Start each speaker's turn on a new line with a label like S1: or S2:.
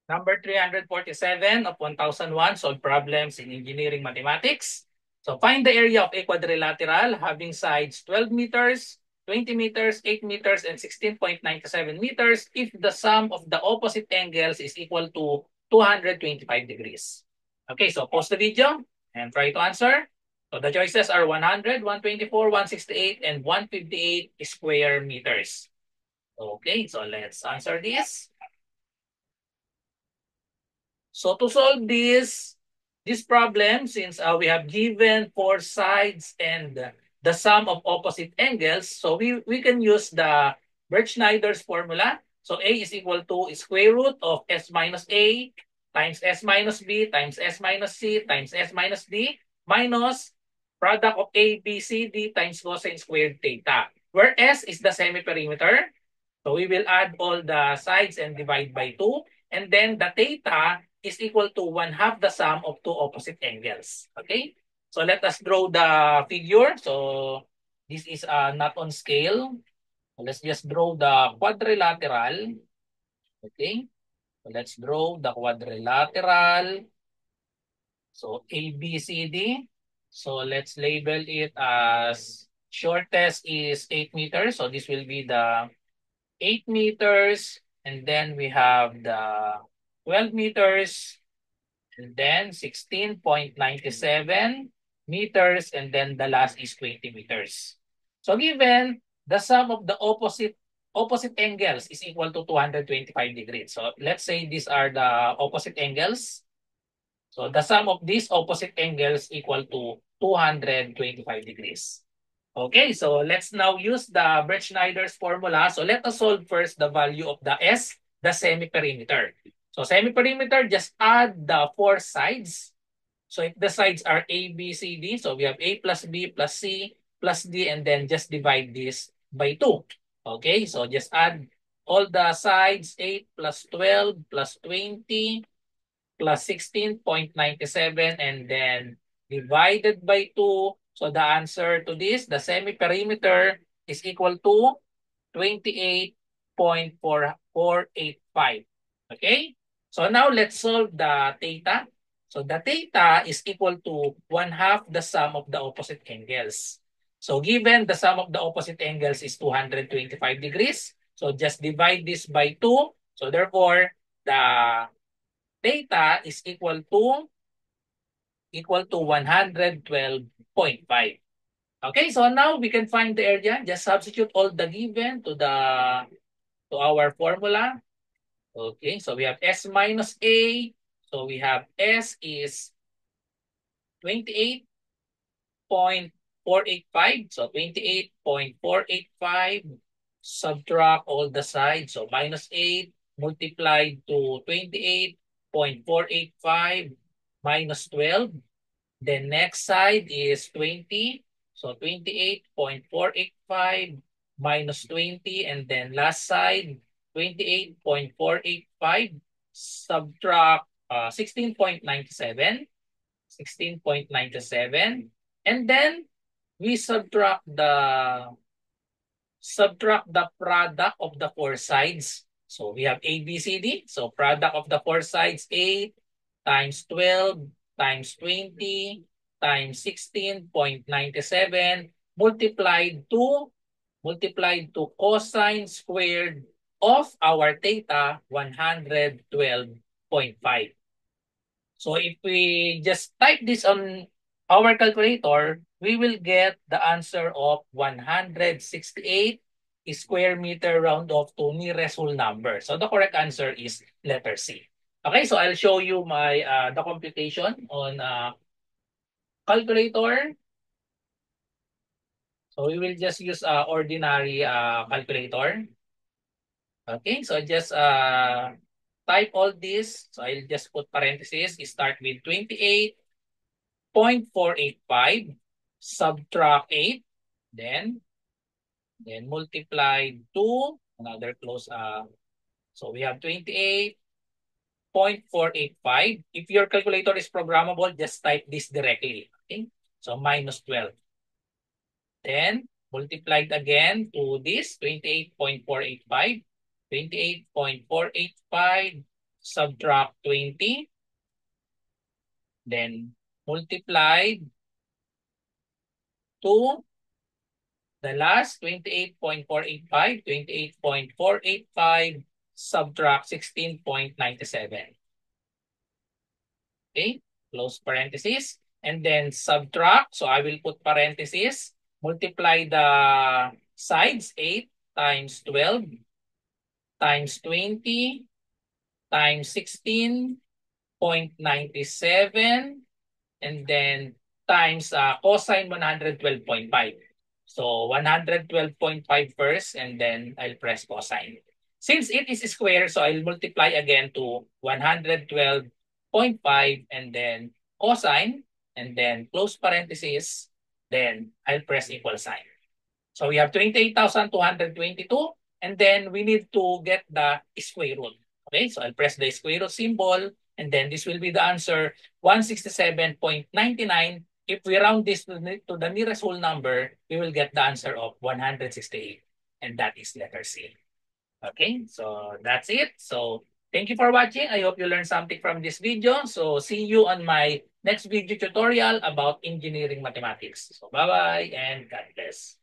S1: Number 347 of 1001, solve problems in engineering mathematics. So find the area of a quadrilateral having sides 12 meters, 20 meters, 8 meters, and 16.97 meters if the sum of the opposite angles is equal to 225 degrees. Okay, so pause the video and try to answer. So the choices are 100, 124, 168, and 158 square meters. Okay, so let's answer this. So to solve this problem, since we have given four sides and the sum of opposite angles, so we can use the Birch-Snyder's formula. So A is equal to square root of S minus A times S minus B times S minus C times S minus D minus product of A, B, C, D times cosine squared theta. Where S is the semi-perimeter, so we will add all the sides and divide by 2. And then the theta is equal to 1/2 the sum of two opposite angles. Okay? So let us draw the figure. So this is not on scale. So let's just draw the quadrilateral. Okay? So let's draw the quadrilateral. So A, B, C, D. So let's label it as shortest is 8 meters. So this will be the 8 meters. And then we have the 12 meters. And then 16.97 meters. And then the last is 20 meters. So given the sum of the opposite angles is equal to 225 degrees. So let's say these are the opposite angles. So the sum of these opposite angles equal to 225 degrees. Okay, so let's now use the Birch-Snyder's formula. So let us solve first the value of the S, the semi-perimeter. So semi-perimeter, just add the four sides. So if the sides are A, B, C, D, so we have A plus B plus C plus D, and then just divide this by 2. Okay, so just add all the sides, 8 plus 12 plus 20 plus 16.97 and then divided by 2. So the answer to this, the semi-perimeter is equal to 28.4485. Okay? So now let's solve the theta. So the theta is equal to 1/2 the sum of the opposite angles. So given the sum of the opposite angles is 225 degrees, so just divide this by 2. So therefore, the theta is equal to 112.5. Okay, so now we can find the area. Just substitute all the given to our formula. Okay, so we have S minus A. So we have S is 28.485. So 28.485. Subtract all the sides. So minus 8 multiplied to 28.485 minus 12. The next side is 20. So 28.485 minus 20. And then last side, 28.485. Subtract 16.97. 16.97. And then we subtract the product of the four sides. So we have A, B, C, D. So product of the four sides, 8 times 12 times 20 times 16.97 multiplied to cosine squared of our theta 112.5. So if we just type this on our calculator, we will get the answer of 168 square meter round off to nearest whole number. So the correct answer is letter C. Okay, so I'll show you my the computation on calculator. So we will just use ordinary calculator. Okay, so just type all this. So I'll just put parentheses. Start with 28.485, subtract 8, then multiply 2, another close. So we have 28.485. If your calculator is programmable, just type this directly. Okay, so minus 12. Then multiplied again to this 28.485. 28.485 subtract 20, then multiplied to the last 28.485, 28.485 subtract 16.97. Okay, close parenthesis, and then subtract. So I will put parenthesis, multiply the sides, 8 times 12 times 20 times 16.97, and then times cosine 112.5. So 112.5 first, and then I'll press cosine. Since it is square, so I'll multiply again to 112.5 and then cosine, and then close parenthesis, then I'll press equal sign. So we have 28,222, and then we need to get the square root. Okay, so I'll press the square root symbol, and then this will be the answer, 167.99. If we round this to the nearest whole number, we will get the answer of 168, and that is letter C. Okay, so that's it. So thank you for watching. I hope you learned something from this video. So see you on my next video tutorial about engineering mathematics. So bye-bye and God bless.